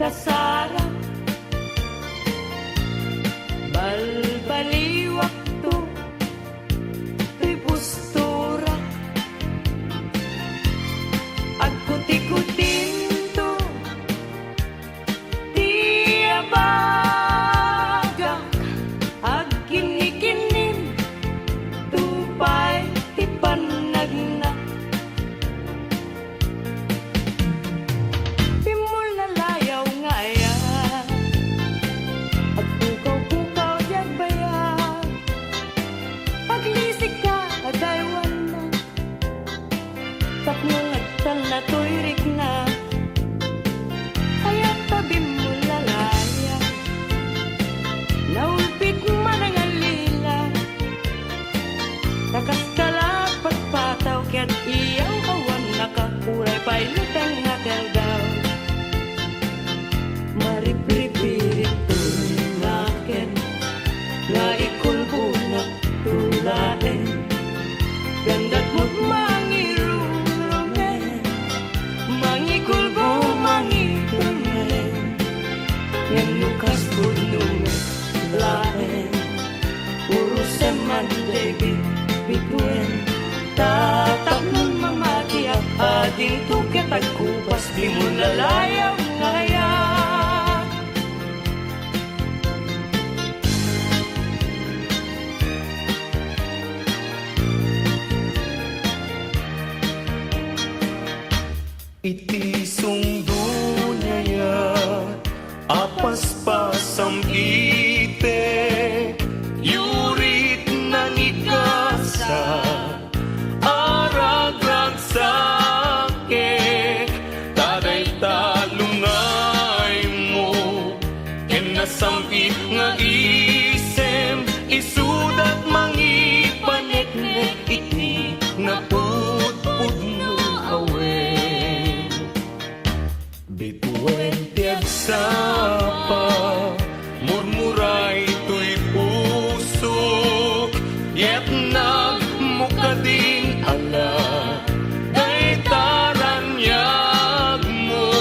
kasarap balbaliwak to to'y postura at kuti-kutin to tiabagak ag kinikinim tupay ti panagna pimul na layaw ngaya at pukaw-pukaw diag bayag paglisik ka adaywan na tapnong agtal na to'y rikna kaya't tabi mo lalaya naulpit man ang alila takas pagpataw kaya't iyaw awan nakakuray pa'y lutang nakaldaw maripripirit to'y naken nga ikulbo na tulaen ganda't mo't mangirurumen mangikulbo mangirumen yang lukas punong laen puro seman David bituen tatap nun mamati at ading tuket at kupas di mo lalayaw ngaya iti sungdunaya apas-pasam ite yurit na nikasa aragrag sake taday talungay mo ken nasampi nga isem isudat mangipaneknek iti naputpud no awen bituen tiag sapa murmuray to'y puso yet nagmukading ala day taranyag mo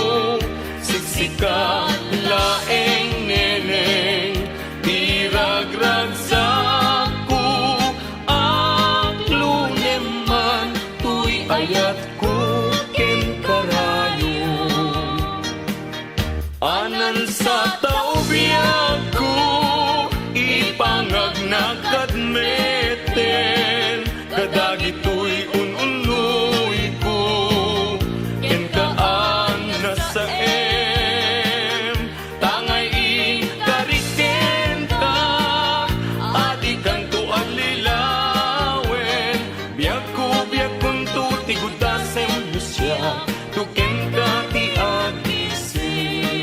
siksika laeng neneng tiragrag saku aklo neman to'y ayat ko ken karayo anan sa taubiyag ko ipangagnakat meten kadagi to'y ununoy ko ken kaan na sa tangay ikariken ka adi kanto alilawen biag kun to tigudasem lusya tuken ka ti agising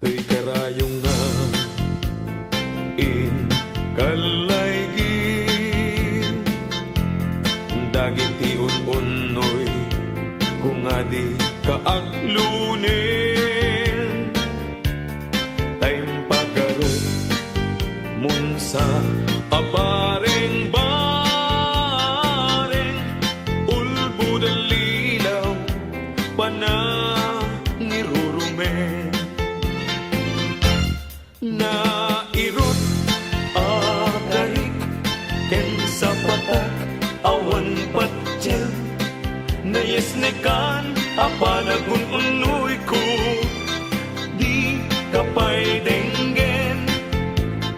to'y karayong nga in kalaygin dagiti un-unoy kung adi kaaklunin tayong pagkarot mong sa abareng-bareng ulbud ang lilaw panangirurumen na irot agarik ken sa patak awan patsyel na yesnekan apanagun unoy ko di kapay denggen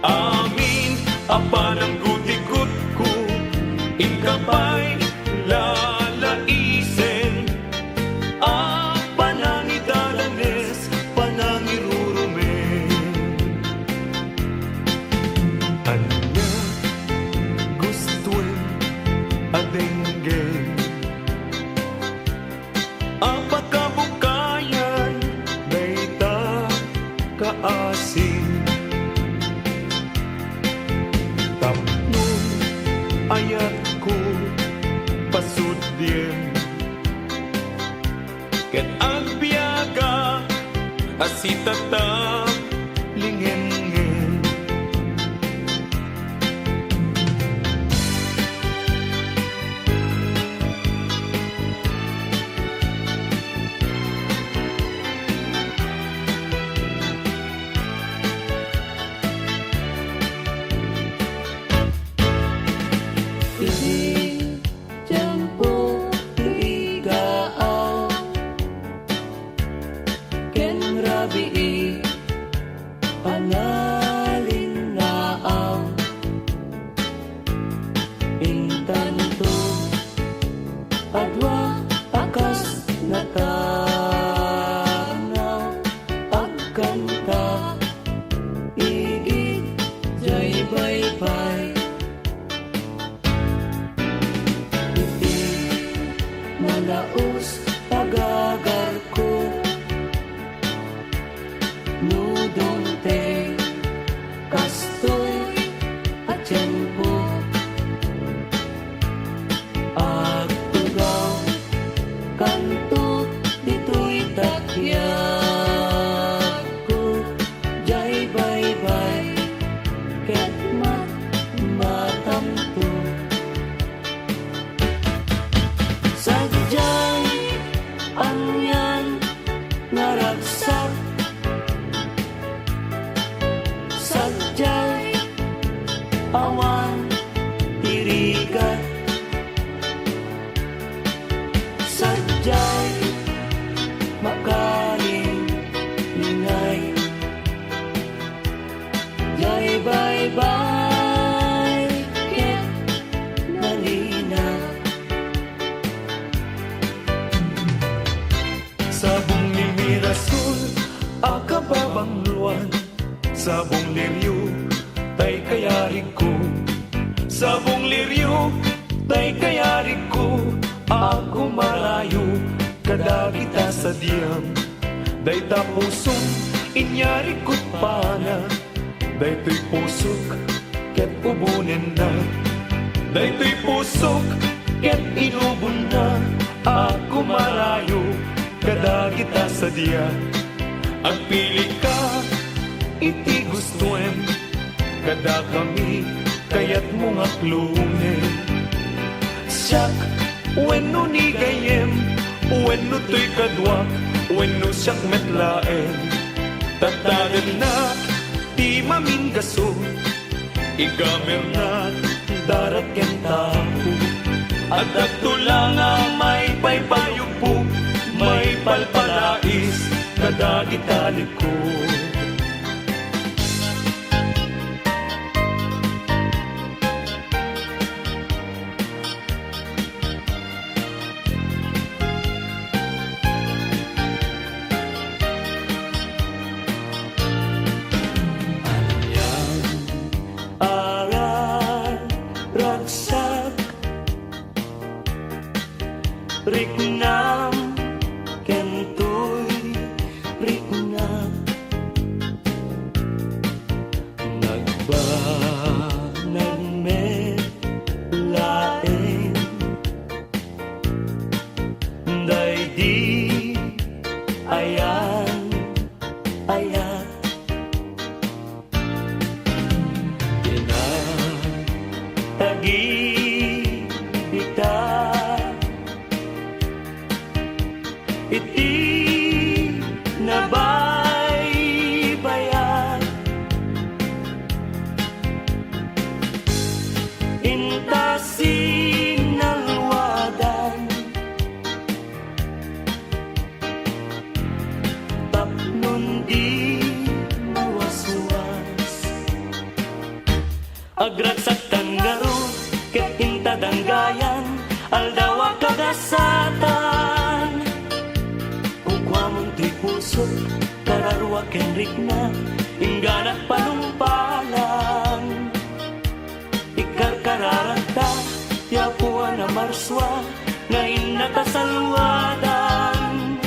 amin apanang gutikot ko ikapay lalaisen panangidalanes panangirurumen anya gustuen adenggen apakabukayan dayta kaasing tapnon ayat ko pasudyen ket agbiaga asitata lingen Yaku jay bye-bye ket matamto sadyay anyan naragsak sadyay awan tirigat sadyay makaling ningay jay bye-bye ket nalina Sabong ni Mirasol, akababang luwan. Sabong liryo, tay kayarig ko. Sabong liryo, tay kayarig ko. Ako marayo, kada kita sa diyam. Day tapusong, inyari ko't pana. Day to'y pusok, ket ubunin na. Day to'y pusok, ket inubon na. Ako marayo, kada kita sa diya. Ang pili ka, iti gustuem. Kada kami, kayat mo nga klunen. Siyak, wenno ni gayem, wenno to'y kadwak, wenno siyak metlaen. Tatagan na, di mamingaso, igamer na, darat ken tao. At agtulang ang may paypayupo, may palpalais, kada italik ko. aral ragsak riknam kentoy riknam nagbanag me laeng day di ayan ayat tagi kita iti nabaybayan intasin nalwadan tapnon di mawaswas agragsak tanggaro ket intadanggayan aldawa kagasatan ukwamon ti puso kararwa ken rikna ingganat panumpalan ikarkararagta yapuan na marswa ngayon nakasalwadan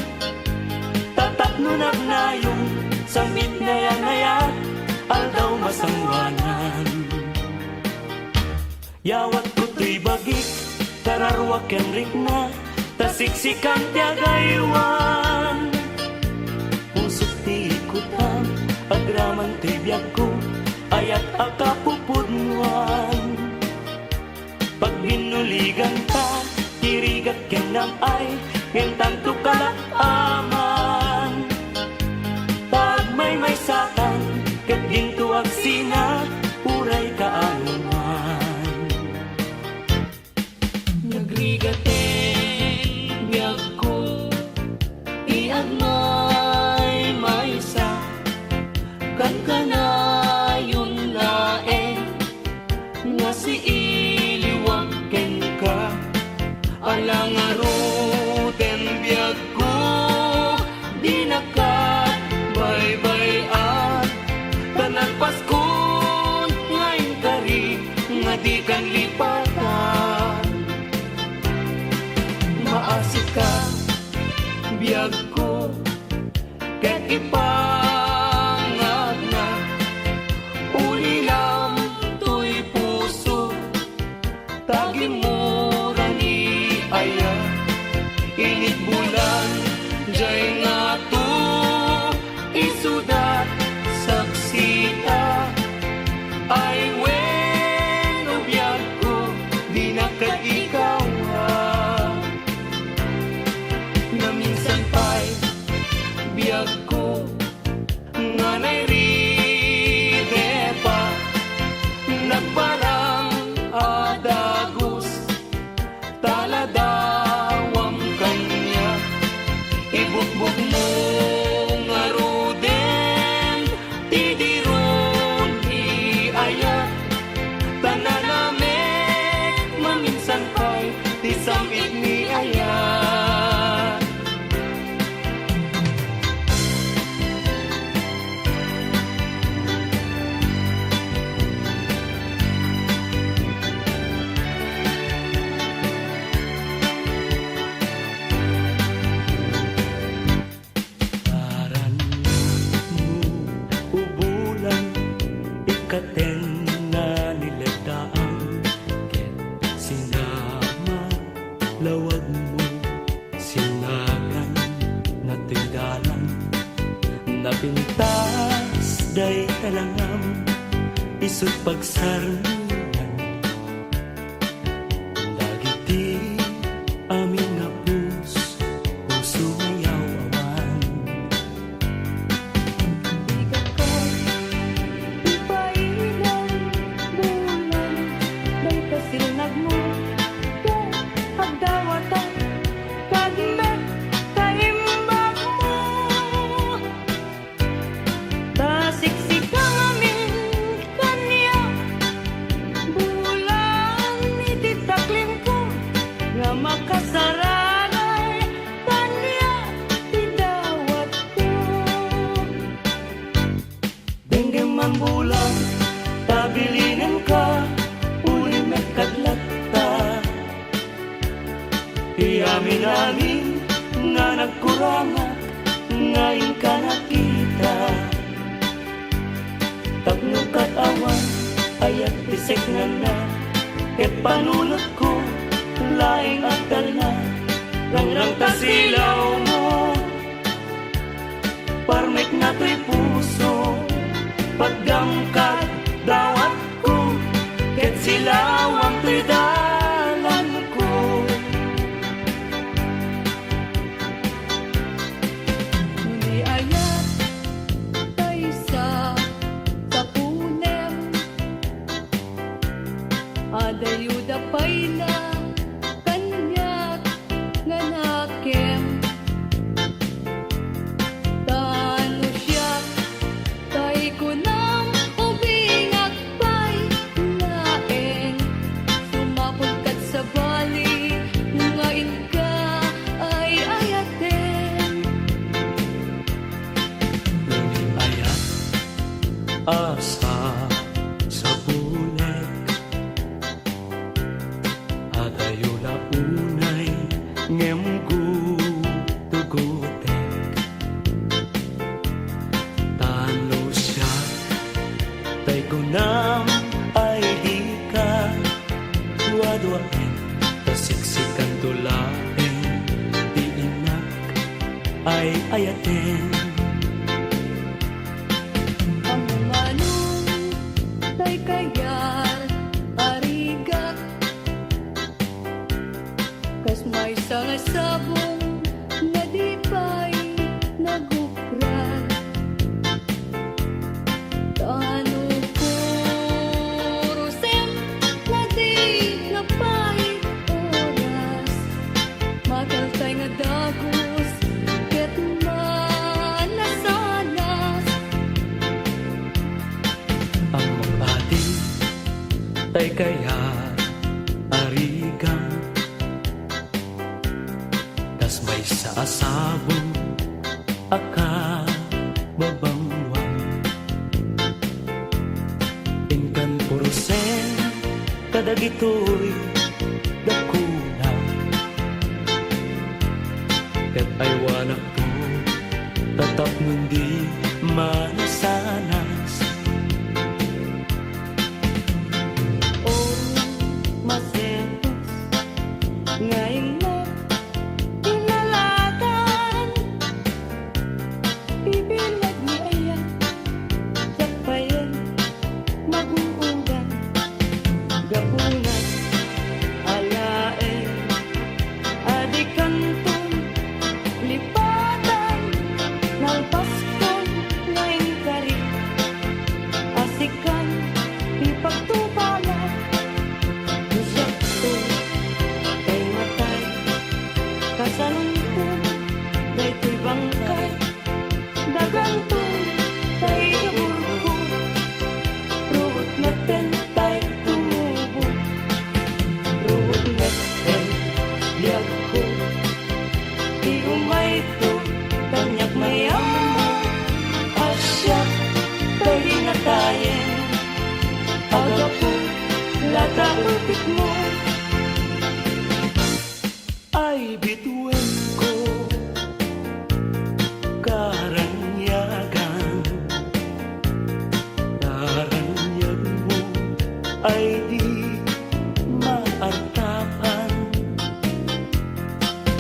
tatapno nagnayong samit na yanayat aldaw masangwanan yawat ko to'y bagik, kararwa ken rikna, tasiksikan tiagaywan. Pusok ti ikutan, agraman ti biyag ko, ayat akapupudnuan. Pag binuligan ka, tirigat ken namay, ngentan to kalakaman. Pag may satan, ket gintuag sina, uray kaanuman. Nagrigaten biyag ko iyan may sa kankanayon laeng nga si iliwag ken ka alangaruten biyag ko di nakat bye-bye-an tanan paskon ngayon kari nga di kan lipatan maasik ka, biyag ko, ket ipangag na, ulilam to'y puso, tagimura ni aya, init bulan, jay nga to. bukmo nga ruden, tidiron iayat, tananamek, maminsan pa'y tisamit ni ayat. Ikaten na niladaan, ket sinama lawag mo, sinagan na tinggalan, napintas day talangam, isut pagsarungan, dagiti amin nga puso ngayaw awan. Sinag mo, kung agdawatan, kagmet, kaimbag mo. Tasiksika amin kanya, bulan ititaklim ko, nga makasaranay kanya, tidawat ko. Denggem man bulan, tabilinin ka, kadlata, iamin-amin nga nagkuranga, ngayon ka nakita. Tapno kat awan, ayat bisek na, ket panunot ko, laing agdal na, rangrang tasilaw mo, parmek na to'y puso, pagdamkat dawat ko, ket silawang tridalan ko. Ni ayat tayo sa tapunem, adayuda pa'y na kanyak nga nakem. Tano siya tayo ko nang ubingak pa'y laeng, sumapod kat sa bali, ngayon ka ay ayaten. Ayat asa sa bulik, adayo na unay ngem tugutek. Tano siya tay kunam ay di ka duwa-duwain, tasiksikan tulain, di inak ay ayaten. Ang manong tay kayar arigak, kas may sangasabong nga di pa'y nagukran. Tano kurusem na di napay oras, makaltay nga dagos, ket manasanas. Ang mag-ating tay kaya arigang, tas may saasabong aka babangwang. Inkan purusen kadagitoy dakuna, ket aywanak to tatap mundi manasanas. Oh, masetos, ngayon mo inalatan, bibilag ni ayan, sakbayan, mag-uugan, gapunan, alaen, adikanton, lipatan, nalpaskon, ngayon kari, asikan, ipagtubala, Musakto, kay matay, kasalungkot, dahil bang Lataupit mo ay bituin ko karanyagan. Karanyag mo ay di maartapan.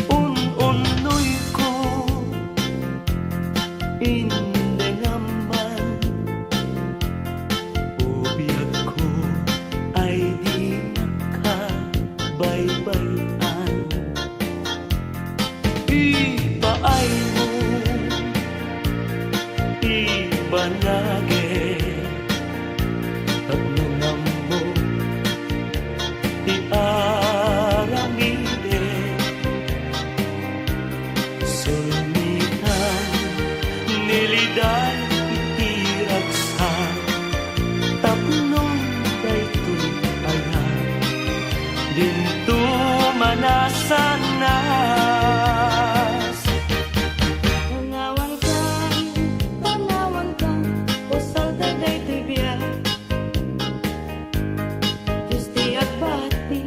Un-unoy ko hindi naman. Ubiyag ko ay di nakabaybayan. Ipaay mo, ibanage, tagnunam mo, iaramide, sulmitan, nilidan, itiragsan, tapnong daytoy ayan, dinto manasanas. Tanawan ka, usal daday tibiyag. Diyos di agbati,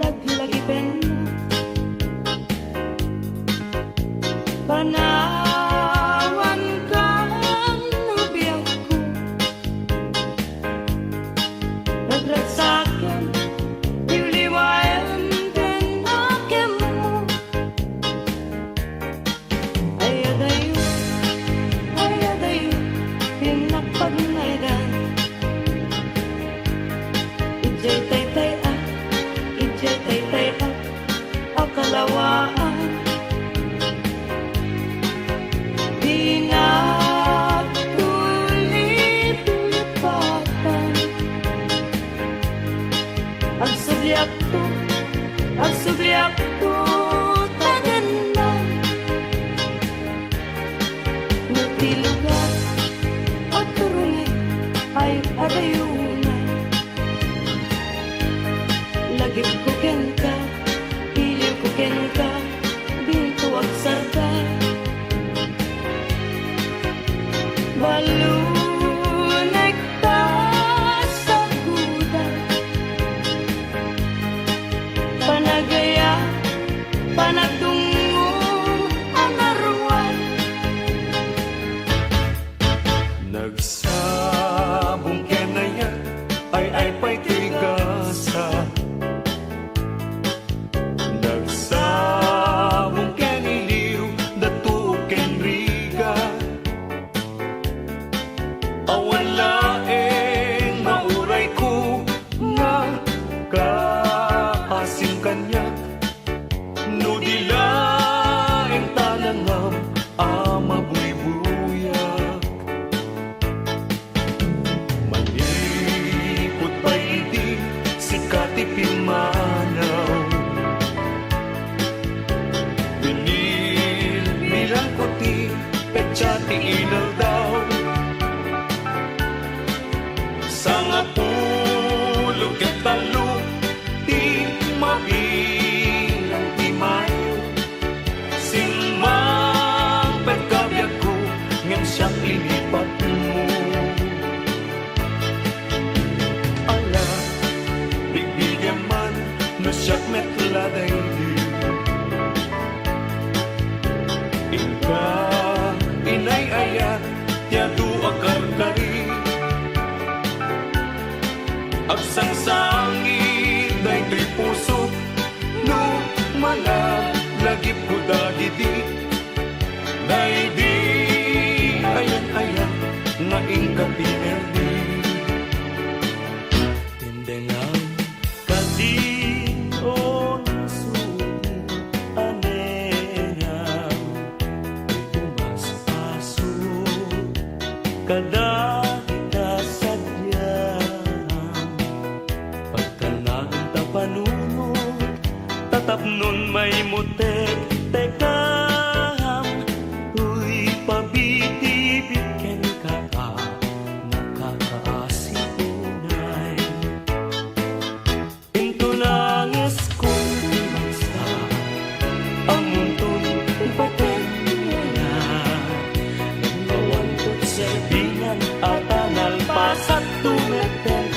laglagi penna. Panawan ka, nabiyag ko. Nagrag sa'kin, liwayan din akin mo. Ayadayo, pinagpagnaydan. Ijay taytay ang kalawaan. Di nagtulit-tulipatan. Ang subliak to tagan na. Nagtilugat at turunay ay adayunan. Lagip ko ken ka, iliw ko ken ka, binto at sarda. Balunay ka sa kuda. Panagaya, panagdungong ang arwan. Nagsabong kenaya ay pa'y tigasa. Nagsabong keniliw datu ken riga. Awalaeng mauray ko nga kaasing kanya. No dilaeng talangam mabuybuyak. Malipot pa'y hindi sikati pimanaw. Binilbilang ko ti petsati inaw daw. Sangapulog at talo, di mabilang di mayo. Singmang pagkabiyag ko, ngayon siyang ilipat mo. Ala, bigyan man, no siyak metladay di. Ika, inay ayat, yadu akar-kari. Agsangsangit daytoy puso, no malagip ko dagiti. Daydi ayan nga ingkapinerdi. Tindenang kadino nasuti anerang pumasaso kada tapnon may mutek tekam uy pabiti-biken ka nakakaasipunay into nangis kong bangsa ang muntong ipaten na nagkawantot sa ibingan at analpas at tumeten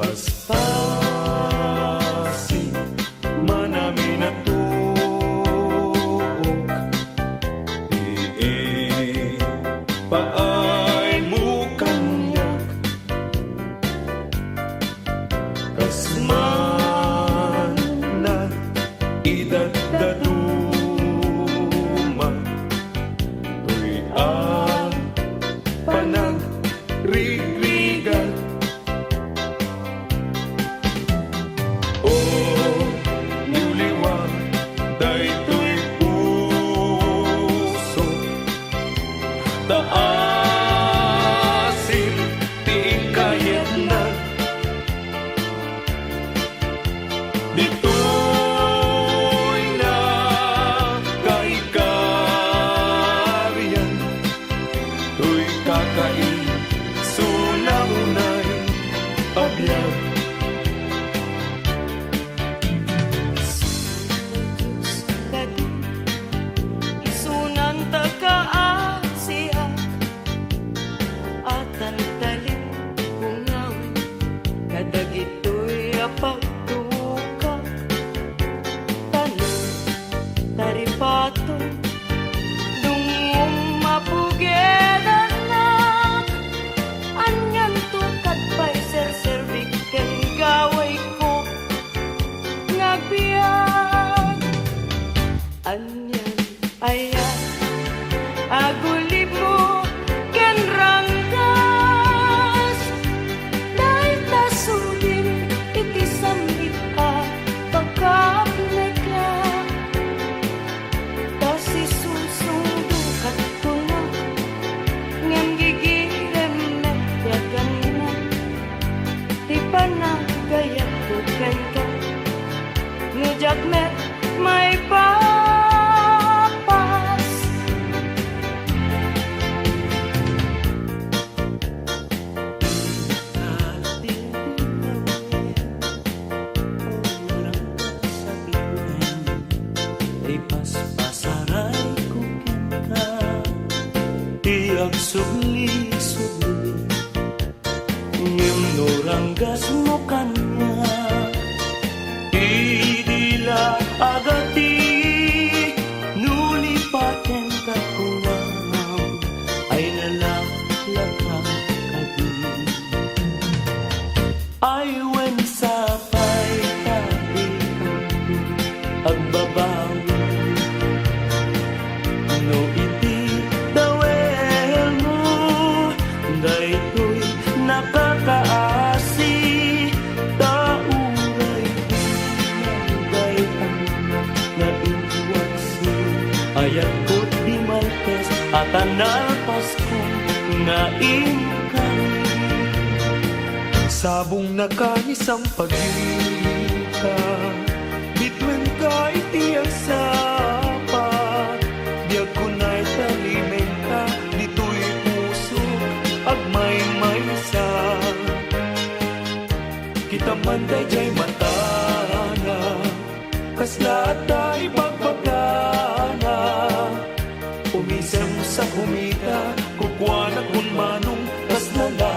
Paspasin manami na tuok paay mo kanyak kasman na idadaduma tuy ang panagrigligat o niuliwag daytoy puso taasin tiing kayat na dito'y na kaikarian to'y kakain sunahunay abiyag Isunan taga-Asia at ang talim ungawin kadagitoy apagtukak tanong taripato dungong mapugedan na anyan tukad pa'y serservik ken gaway ko ngagbiyan anyan ayan agulib mo ken ranggas dahil tasudin iti samit a pagkapnay ka kasi susundo kat tulak ngem gigilem nagdagan na di pa nagayat ko ken ka ngejak met may papas ipaspasaray ko ka tiag subli-subli ngem noranggas mo kanya idila agati nulipaten ka kunam ay nalaklakang kadi ay wen sapay tabi agbabawi no iti dawel mo daytoy nakakaasi tauray nagay ang naiwagsi ayat ko di maltes at anal Pasko nga ingkay sabong nakanisang pagita bitwen ka iti agsapa diag kunay talimeng ka dito'y puso agmay maysa kita manday jay matana kasla tay pagbagana umisem sa kumita kukwana kun manong kas nala